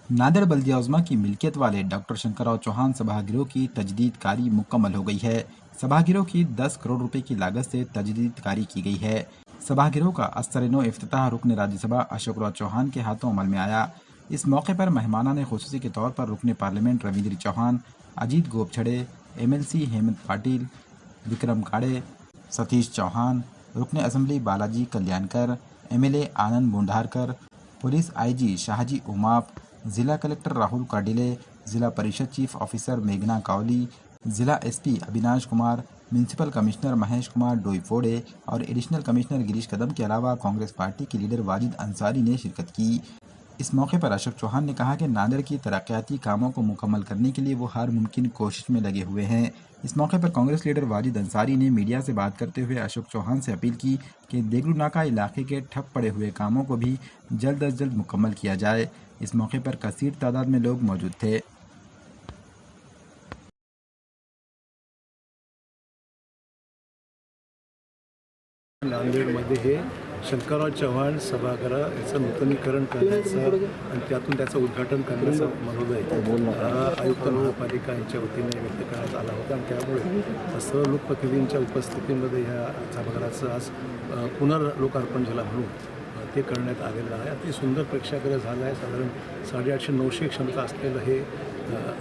नांदेड़ बल्दिया उज़्मा की मिल्कियत वाले डॉक्टर शंकरराव चौहान सभागृह की तजदीद कारी मुकम्मल हो गई है। सभागृह की 10 करोड़ रुपए की लागत से तजदीद कारी की गई है। सभागृह का अस्तरनो इफ्तिताह रुकन राज्यसभा अशोकराव चौहान के हाथों अमल में आया। इस मौके पर मेहमानाने खुसूसी के तौर पर रुकन पार्लियामेंट रविंद्र चौहान, अजीत गोपछड़े, MLC हेमंत पाटिल, विक्रम काड़े, सतीश चौहान, रुकन असम्बली बालाजी कल्याणकर, MLA आनंद बुंढारकर, पुलिस IG शाहजी उमाप, जिला कलेक्टर राहुल काडिले, जिला परिषद चीफ ऑफिसर मेघना कावली, जिला SP Avinash Kumar, municipal commissioner Mahesh Kumar Doiphode और एडिशनल कमिश्नर गिरीश कदम के अलावा कांग्रेस पार्टी के लीडर वाजिद अंसारी ने शिरकत की। इस मौके पर अशोक चौहान ने कहा कि नांदेड़ की तरक्याती कामों को मुकम्मल करने के लिए वो हर मुमकिन कोशिश में लगे हुए हैं। इस मौके पर कांग्रेस लीडर वाजिद अंसारी ने मीडिया से बात करते हुए अशोक चौहान से अपील की कि देगलू नाका इलाके के ठप पड़े हुए कामों को भी जल्द अज जल्द मुकम्मल किया जाए। इस मौके पर कसीर तादाद में लोग मौजूद थे। नांदेडमध्ये हे शंकरराव चव्हाण सभागृह याचं नूतनीकरण करण्याचं आणि त्यातून त्याचं उद्घाटन करण्याचं मनोदय आयुक्त महापालिका यांच्या वतीने व्यक्त करण्यात आला होता आणि त्यामुळे सर्व लोकप्रतिनिधींच्या उपस्थितीमध्ये ह्या सभागृहाचं आज पुनर्लोकार्पण झाला म्हणून ते करण्यात आलेलं आहे। अति सुंदर प्रेक्षागृह झालं आहे। साधारण 850-900 क्षमता असलेलं हे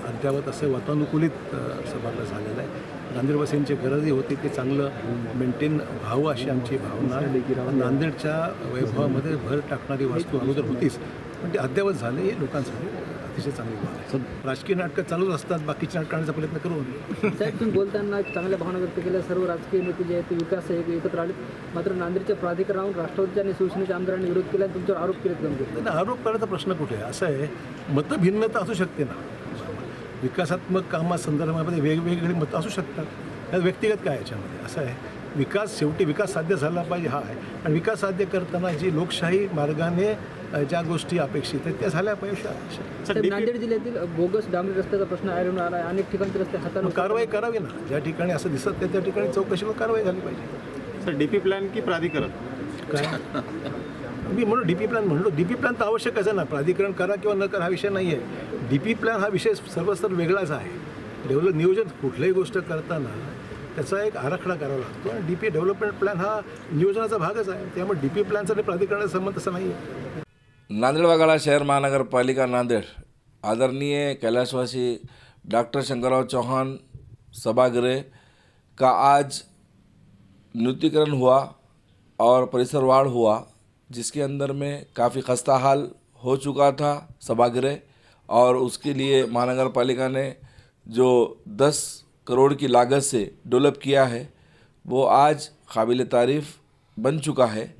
अद्यावत असे वातानुकूलित सभागृह झालेलं आहे। नांदेडवासीयांची गरजही होती की चांगलं मेंटेन व्हावं अशी आमची भावना आहे। नांदेडच्या वैभवामध्ये भर टाकणारी वास्तू अगोदर होतीच, पण ते अद्यावत झाले हे लोकांसाठी अतिशय चांगली बाब आहे। राजकीय नाटकं चालूच असतात, बाकीचे नाटक करण्याचा प्रयत्न करू। साहेब, तुम्ही बोलताना चांगल्या भावना व्यक्त केल्या। सर्व राजकीय नेते जे आहेत ते विकास एकत्र आले, मात्र नांदेडच्या प्राधिकरणावर राष्ट्रवादीच्या आणि शिवसेनेच्या आमदारांनी विरोध केला, तुमच्यावर आरोप केलेत गंभीर। त्यांना आरोप करायचा प्रश्न कुठे आहे? असं आहे, मतभिन्नता असू शकते ना, विकासात्मक कामासंदर्भामध्ये वेगवेगळी मतं असू शकतात, त्यात व्यक्तिगत काय याच्यामध्ये असं आहे। विकास शेवटी विकास साध्य झाला पाहिजे हा आहे, आणि विकास साध्य करताना जी लोकशाही मार्गाने ज्या गोष्टी अपेक्षित आहेत त्या झाल्या पाहिजे। नांदेड जिल्ह्यातील बोगस डांबरी रस्त्याचा प्रश्न आढळून आला आहे। अनेक ठिकाणी रस्ते हाताळून कारवाई करावी ना, ज्या ठिकाणी असं दिसत त्या ठिकाणी चौकशीवर कारवाई झाली पाहिजे। सर, DP प्लॅन की प्राधिकरण काय मी म्हणून DP प्लॅन म्हणलो, DP प्लॅन तर आवश्यकच आहे ना, प्राधिकरण करा किंवा न करा हा विषय नाही आहे। DP प्लॅन हा विषय सर्वस्तर वेगळाच आहे। नियोजन कुठल्याही गोष्ट करताना त्याचा एक आराखडा करावा लागतो, आणि DP डेव्हलपमेंट प्लॅन हा नियोजनाचा भागच आहे। त्यामुळे DP प्लॅनचा आणि प्राधिकरणाचा संबंध तसा नाही आहे। नांदेड़ वगैरह शहर महानगर पालिका नांदेड़ आदरणीय कैलाशवासी डॉक्टर शंकरराव चौहान सभागृह का आज नूतनीकरण हुआ और परिसरवाड़ हुआ, जिसके अंदर में काफ़ी खस्ता हाल हो चुका था सभागृह, और उसके लिए महानगर पालिका ने जो 10 करोड़ की लागत से डेवलप किया है वो आज काबिल तारीफ़ बन चुका है।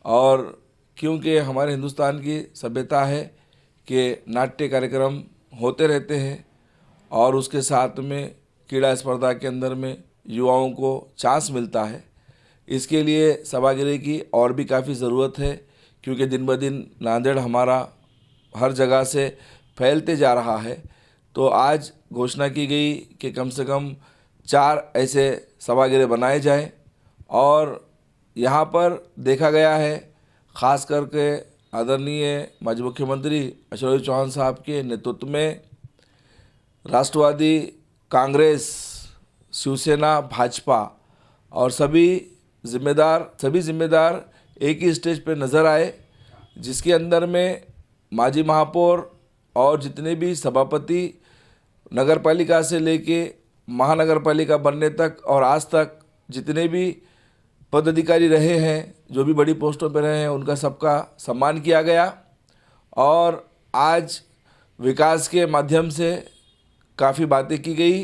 और क्योंकि हमारे हिंदुस्तान की सभ्यता है कि नाट्य कार्यक्रम होते रहते हैं, और उसके साथ में क्रीड़ा स्पर्धा के अंदर में युवाओं को चांस मिलता है। इसके लिए सभागृह की और भी काफ़ी ज़रूरत है, क्योंकि दिन ब दिन नांदेड़ हमारा हर जगह से फैलते जा रहा है। तो आज घोषणा की गई कि कम से कम 4 ऐसे सभागृह बनाए जाएं, और यहाँ पर देखा गया है ख़ास करके आदरणीय माजी मुख्यमंत्री अशोक चौहान साहब के नेतृत्व में राष्ट्रवादी कांग्रेस, शिवसेना, भाजपा और सभी जिम्मेदार एक ही स्टेज पे नज़र आए, जिसके अंदर में माजी महापौर और जितने भी सभापति नगर पालिका से लेके महानगर पालिका बनने तक और आज तक जितने भी पदाधिकारी रहे हैं, जो भी बड़ी पोस्टों पर रहे हैं, उनका सबका सम्मान किया गया। और आज विकास के माध्यम से काफ़ी बातें की गई,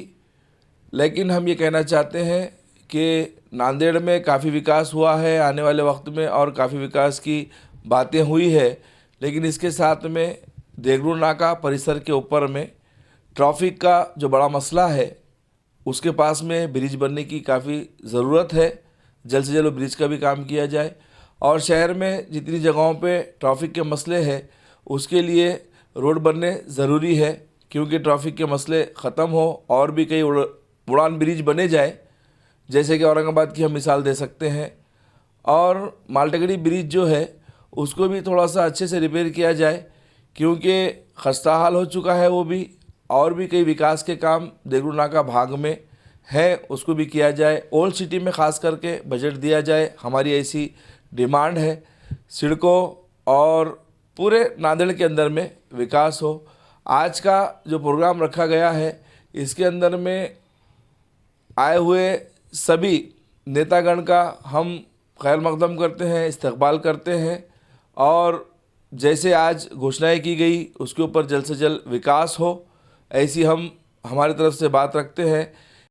लेकिन हम ये कहना चाहते हैं कि नांदेड़ में काफ़ी विकास हुआ है आने वाले वक्त में, और काफ़ी विकास की बातें हुई है, लेकिन इसके साथ में देगलू नाका परिसर के ऊपर में ट्रैफिक का जो बड़ा मसला है, उसके पास में ब्रिज बनने की काफ़ी ज़रूरत है। जल्द से जल्द ब्रिज का भी काम किया जाए, और शहर में जितनी जगहों पे ट्रैफिक के मसले हैं उसके लिए रोड बनने ज़रूरी है, क्योंकि ट्रैफिक के मसले ख़त्म हो और भी कई उड़ान ब्रिज बने जाए, जैसे कि औरंगाबाद की हम मिसाल दे सकते हैं। और मालटेकड़ी ब्रिज जो है उसको भी थोड़ा सा अच्छे से रिपेयर किया जाए, क्योंकि खस्ता हाल हो चुका है वो भी, और भी कई विकास के काम देगलूर नाका भाग में है, उसको भी किया जाए। ओल्ड सिटी में ख़ास करके बजट दिया जाए, हमारी ऐसी डिमांड है। सड़कों और पूरे नांदेड़ के अंदर में विकास हो। आज का जो प्रोग्राम रखा गया है इसके अंदर में आए हुए सभी नेतागण का हम खैर मकदम करते हैं, इस्तकबाल करते हैं, और जैसे आज घोषणाएं की गई उसके ऊपर जल्द से जल्द विकास हो, ऐसी हम हमारी तरफ से बात रखते हैं।